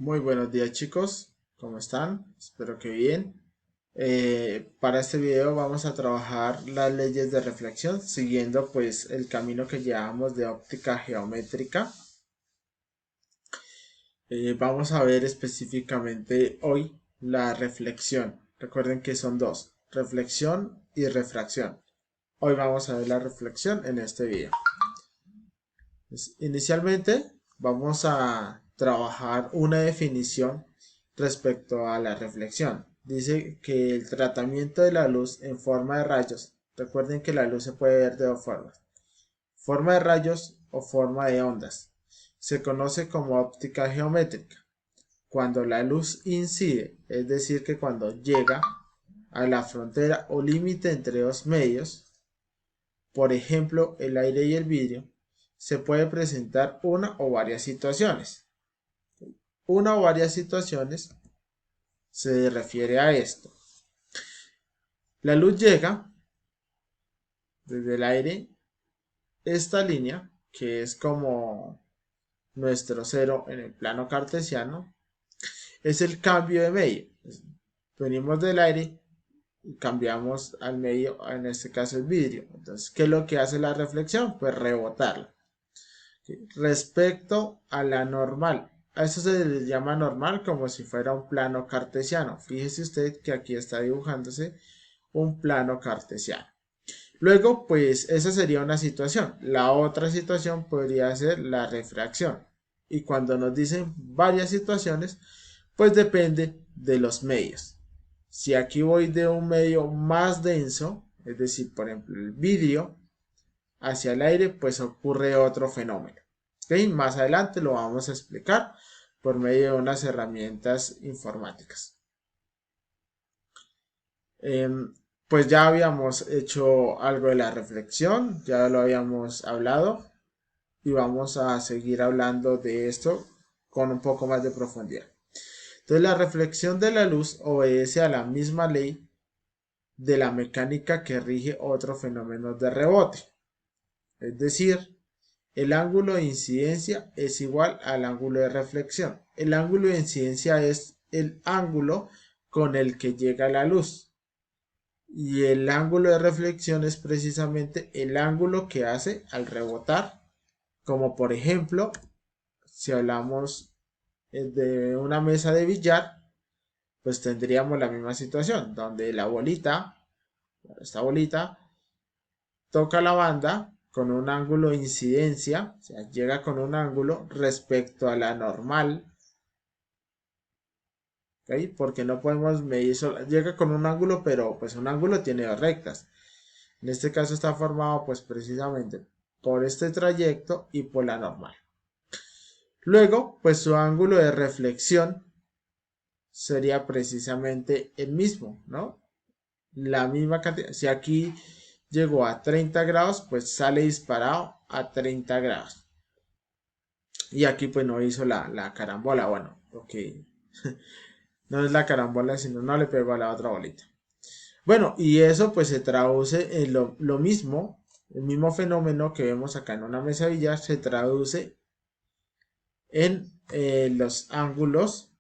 Muy buenos días chicos, ¿cómo están? Espero que bien. Para este video vamos a trabajar las leyes de reflexión siguiendo pues el camino que llevamos de óptica geométrica. Vamos a ver específicamente hoy la reflexión. Recuerden que son dos, reflexión y refracción. Hoy vamos a ver la reflexión en este video. Inicialmente vamos a trabajar una definición respecto a la reflexión. Dice que el tratamiento de la luz en forma de rayos, recuerden que la luz se puede ver de dos formas, forma de rayos o forma de ondas. Se conoce como óptica geométrica. Cuando la luz incide, es decir, que cuando llega a la frontera o límite entre dos medios, por ejemplo, el aire y el vidrio, se puede presentar una o varias situaciones. Una o varias situaciones se refiere a esto. La luz llega desde el aire, esta línea, que es como nuestro cero en el plano cartesiano, es el cambio de medio. Venimos del aire y cambiamos al medio, en este caso el vidrio. Entonces, ¿qué es lo que hace la reflexión? Pues rebotarla. Respecto a la normal, a eso se le llama normal como si fuera un plano cartesiano. Fíjese usted que aquí está dibujándose un plano cartesiano. Luego, pues esa sería una situación. La otra situación podría ser la refracción. Y cuando nos dicen varias situaciones, pues depende de los medios. Si aquí voy de un medio más denso, es decir, por ejemplo, el vidrio, hacia el aire, pues ocurre otro fenómeno. ¿Okay? Más adelante lo vamos a explicar por medio de unas herramientas informáticas. Pues ya habíamos hecho algo de la reflexión, ya lo habíamos hablado y vamos a seguir hablando de esto con un poco más de profundidad. Entonces la reflexión de la luz obedece a la misma ley de la mecánica que rige otros fenómenos de rebote. Es decir, el ángulo de incidencia es igual al ángulo de reflexión. El ángulo de incidencia es el ángulo con el que llega la luz. Y el ángulo de reflexión es precisamente el ángulo que hace al rebotar. Como por ejemplo, si hablamos de una mesa de billar, pues tendríamos la misma situación, donde la bolita, esta bolita, toca la banda con un ángulo de incidencia, o sea, llega con un ángulo respecto a la normal, ¿okay? Porque no podemos medir, llega con un ángulo, pero pues un ángulo tiene dos rectas. En este caso está formado pues precisamente por este trayecto y por la normal. Luego, pues su ángulo de reflexión sería precisamente el mismo, ¿no? La misma cantidad. Si aquí llegó a 30 grados, pues sale disparado a 30 grados. Y aquí pues no hizo la carambola, bueno, ok. No es la carambola, sino no le pegó a la otra bolita. Bueno, y eso pues se traduce en lo mismo, el mismo fenómeno que vemos acá en una mesa de billar, se traduce en los ángulos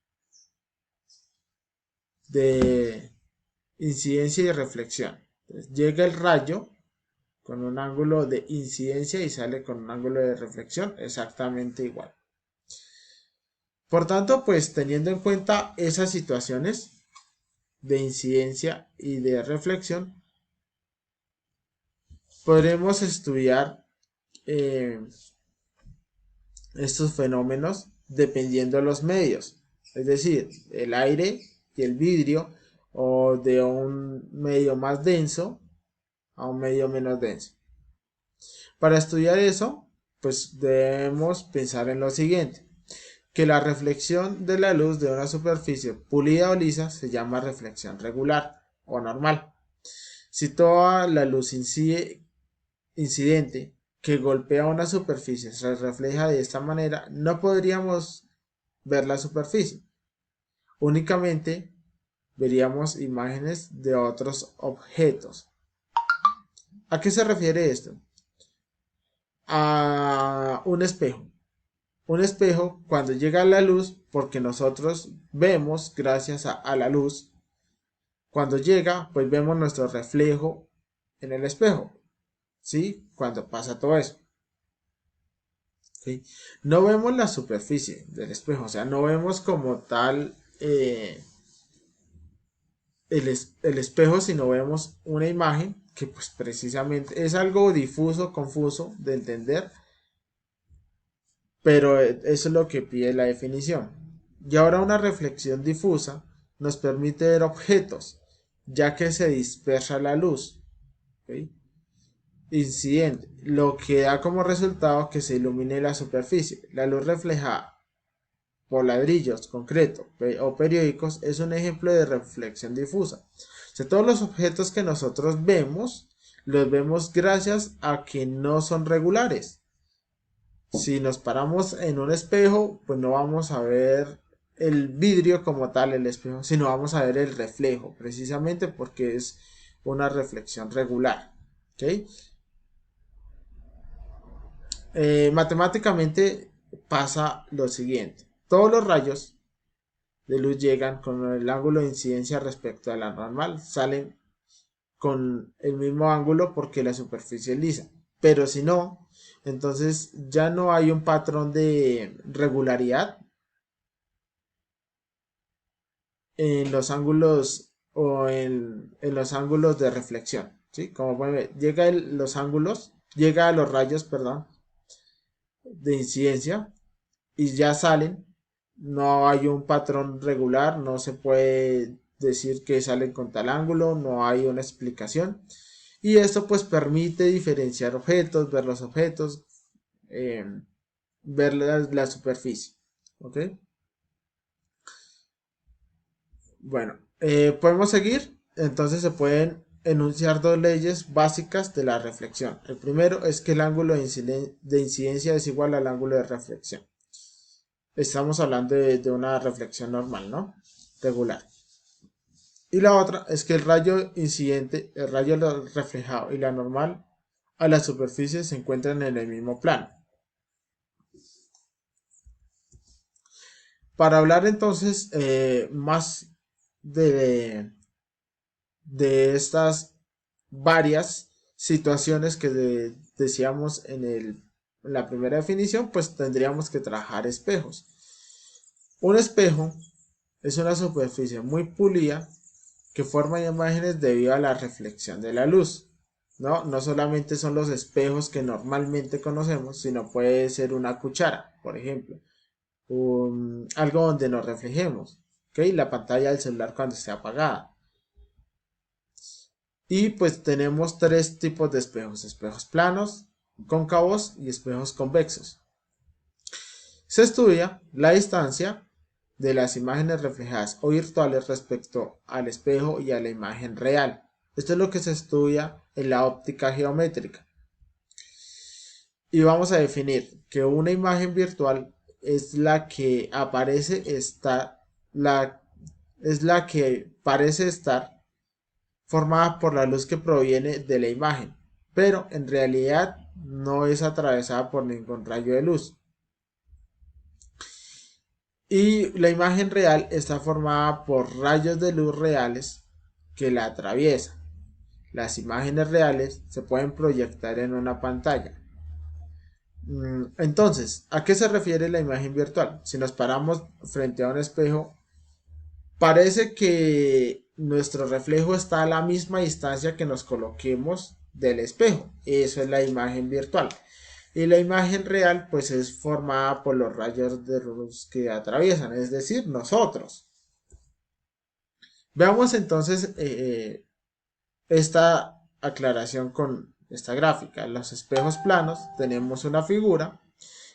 de incidencia y reflexión. Entonces, llega el rayo con un ángulo de incidencia y sale con un ángulo de reflexión exactamente igual. Por tanto, pues teniendo en cuenta esas situaciones de incidencia y de reflexión, podremos estudiar eh, estos fenómenos dependiendo de los medios, es decir, el aire y el vidrio, o de un medio más denso a un medio menos denso. Para estudiar eso, pues debemos pensar en lo siguiente, que la reflexión de la luz de una superficie pulida o lisa se llama reflexión regular o normal. Si toda la luz incidente que golpea una superficie se refleja de esta manera, no podríamos ver la superficie. Únicamente veríamos imágenes de otros objetos. ¿A qué se refiere esto? A un espejo. un espejo cuando llega la luz, porque nosotros vemos gracias a la luz. Cuando llega, pues vemos nuestro reflejo en el espejo, ¿sí? Cuando pasa todo eso, ¿sí? No vemos la superficie del espejo, o sea, no vemos como tal el espejo, sino vemos una imagen que pues precisamente es algo difuso, confuso de entender, pero eso es lo que pide la definición. Y ahora una reflexión difusa nos permite ver objetos, ya que se dispersa la luz, ¿ok? Incidente, lo que da como resultado que se ilumine la superficie. La luz reflejada por ladrillos, concreto o periódicos es un ejemplo de reflexión difusa. O sea, todos los objetos que nosotros vemos, los vemos gracias a que no son regulares. Si nos paramos en un espejo, pues no vamos a ver el vidrio como tal, el espejo, sino vamos a ver el reflejo, precisamente porque es una reflexión regular. ¿Okay? Matemáticamente pasa lo siguiente. Todos los rayos de luz llegan con el ángulo de incidencia respecto a la normal, salen con el mismo ángulo porque la superficie es lisa. Pero si no, entonces ya no hay un patrón de regularidad en los ángulos o en los ángulos de reflexión. ¿Sí? Como pueden ver, llega a los rayos, perdón, de incidencia y ya salen. No hay un patrón regular, no se puede decir que salen con tal ángulo, no hay una explicación. Y esto pues permite diferenciar objetos, ver los objetos, eh, ver la superficie. ¿Ok? Bueno, podemos seguir. Entonces se pueden enunciar dos leyes básicas de la reflexión. El primero es que el ángulo de incidencia es igual al ángulo de reflexión. Estamos hablando de una reflexión normal, ¿no? Regular. Y la otra es que el rayo incidente, el rayo reflejado y la normal a la superficie se encuentran en el mismo plano. Para hablar entonces más de, de estas varias situaciones que decíamos en la primera definición, pues tendríamos que trabajar espejos. Un espejo es una superficie muy pulida que forma imágenes debido a la reflexión de la luz. ¿No? No solamente son los espejos que normalmente conocemos, sino puede ser una cuchara, por ejemplo, algo donde nos reflejemos, ¿okay? La pantalla del celular cuando esté apagada. Y pues tenemos tres tipos de espejos: espejos planos, cóncavos y espejos convexos. Se estudia la distancia de las imágenes reflejadas o virtuales respecto al espejo y a la imagen real. Esto es lo que se estudia en la óptica geométrica. Y vamos a definir que una imagen virtual es la que es la que parece estar formada por la luz que proviene de la imagen, pero en realidad no es atravesada por ningún rayo de luz. Y la imagen real está formada por rayos de luz reales que la atraviesan. Las imágenes reales se pueden proyectar en una pantalla. Entonces, ¿a qué se refiere la imagen virtual? Si nos paramos frente a un espejo, parece que nuestro reflejo está a la misma distancia que nos coloquemos del espejo. Eso es la imagen virtual. Y la imagen real pues es formada por los rayos de luz que atraviesan, es decir, nosotros. Veamos entonces esta aclaración con esta gráfica. Los espejos planos tenemos una figura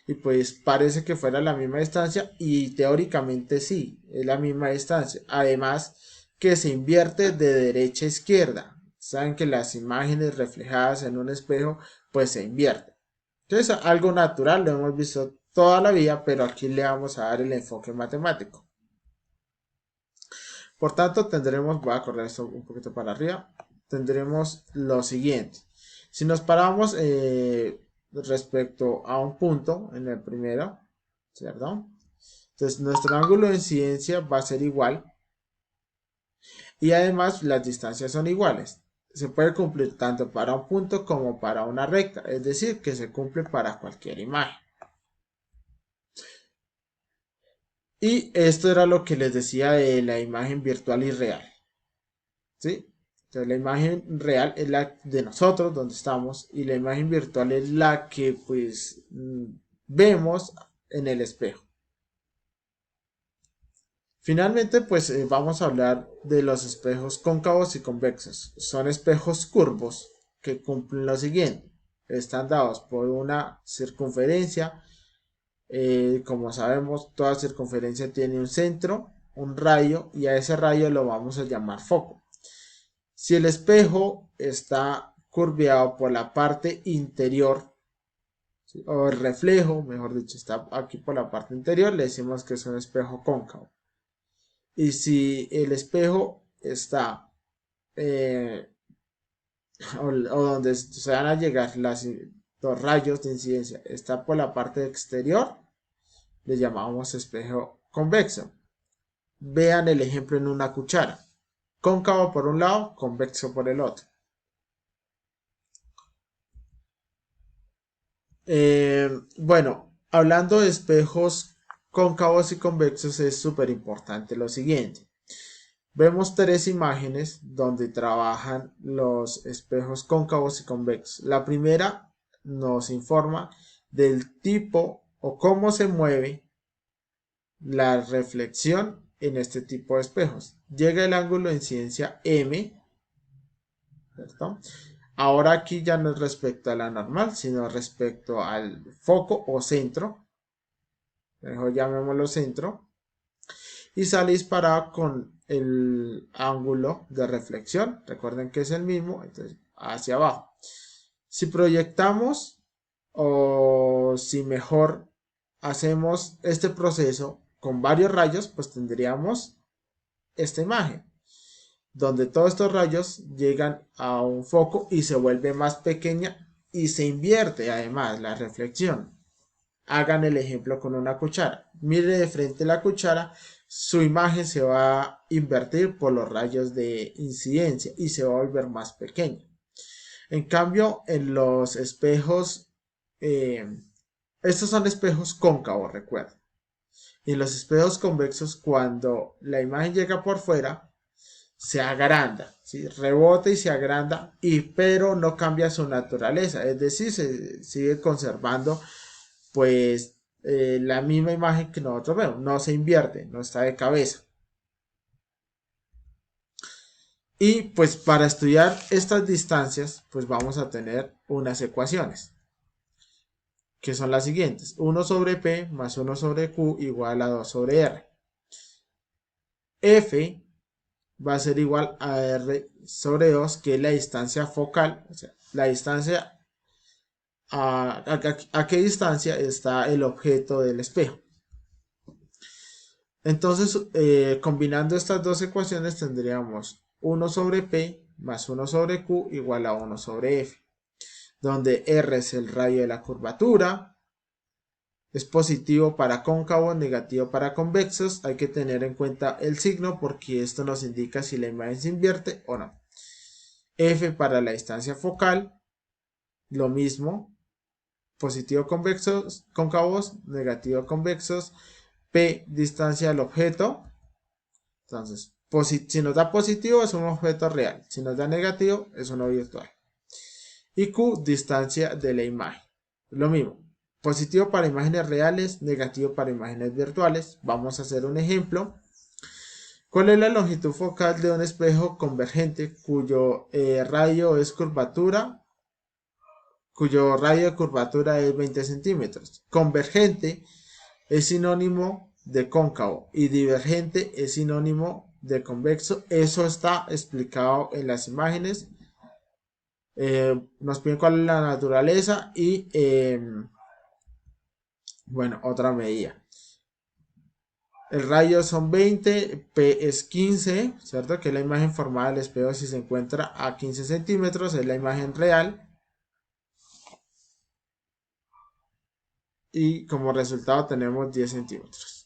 y pues parece que fuera la misma distancia y teóricamente sí, es la misma distancia. Además que se invierte de derecha a izquierda. Saben que las imágenes reflejadas en un espejo pues se invierten. Entonces algo natural, lo hemos visto toda la vida, pero aquí le vamos a dar el enfoque matemático. Por tanto tendremos, voy a correr esto un poquito para arriba, tendremos lo siguiente. Si nos paramos respecto a un punto en el primero, ¿cierto? Entonces nuestro ángulo de incidencia va a ser igual y además las distancias son iguales. Se puede cumplir tanto para un punto como para una recta, es decir, que se cumple para cualquier imagen. Y esto era lo que les decía de la imagen virtual y real, ¿sí? Entonces la imagen real es la de nosotros, donde estamos, y la imagen virtual es la que pues vemos en el espejo. Finalmente, pues vamos a hablar de los espejos cóncavos y convexos. Son espejos curvos que cumplen lo siguiente. Están dados por una circunferencia. Como sabemos, toda circunferencia tiene un centro, un rayo, y a ese rayo lo vamos a llamar foco. Si el espejo está curveado por la parte interior, ¿sí?, o el reflejo, mejor dicho, está aquí por la parte interior, le decimos que es un espejo cóncavo. Y si el espejo está o donde se van a llegar los rayos de incidencia está por la parte exterior, le llamamos espejo convexo. Vean el ejemplo en una cuchara. Cóncavo por un lado, convexo por el otro. Bueno, hablando de espejos cóncavos y convexos es súper importante lo siguiente. Vemos tres imágenes donde trabajan los espejos cóncavos y convexos. La primera nos informa del tipo o cómo se mueve la reflexión en este tipo de espejos. Llega el ángulo de incidencia M, ¿cierto? Ahora aquí ya no es respecto a la normal, sino respecto al foco o centro. Mejor llamémoslo centro. Y sale disparado con el ángulo de reflexión. Recuerden que es el mismo, entonces hacia abajo. Si proyectamos o si mejor hacemos este proceso con varios rayos, pues tendríamos esta imagen, donde todos estos rayos llegan a un foco y se vuelve más pequeña y se invierte además la reflexión. Hagan el ejemplo con una cuchara. Mire de frente la cuchara, su imagen se va a invertir por los rayos de incidencia y se va a volver más pequeña. En cambio, en los espejos, estos son espejos cóncavos, recuerden. Y en los espejos convexos, cuando la imagen llega por fuera, se agranda, ¿sí? Rebota y se agranda, pero no cambia su naturaleza, es decir, se sigue conservando pues la misma imagen que nosotros vemos, no se invierte, no está de cabeza. Y pues para estudiar estas distancias, pues vamos a tener unas ecuaciones, que son las siguientes: 1 sobre P más 1 sobre Q igual a 2 sobre R. F va a ser igual a R sobre 2, que es la distancia focal, o sea, la distancia a qué distancia está el objeto del espejo. Entonces, combinando estas dos ecuaciones tendríamos 1 sobre P más 1 sobre Q igual a 1 sobre F, donde R es el radio de la curvatura, es positivo para cóncavos, negativo para convexos. Hay que tener en cuenta el signo porque esto nos indica si la imagen se invierte o no. F para la distancia focal, lo mismo, positivo convexos, cóncavos, negativo convexos. P, distancia del objeto. Entonces, si nos da positivo es un objeto real, si nos da negativo es uno virtual. Y Q, distancia de la imagen. Lo mismo, positivo para imágenes reales, negativo para imágenes virtuales. Vamos a hacer un ejemplo. ¿Cuál es la longitud focal de un espejo convergente cuyo radio de curvatura es 20 centímetros? Convergente es sinónimo de cóncavo y divergente es sinónimo de convexo. Eso está explicado en las imágenes. Nos piden cuál es la naturaleza y bueno, otra medida. El radio son 20, P es 15, ¿cierto? Que es la imagen formada del espejo si se encuentra a 15 centímetros, es la imagen real. y como resultado tenemos 10 centímetros.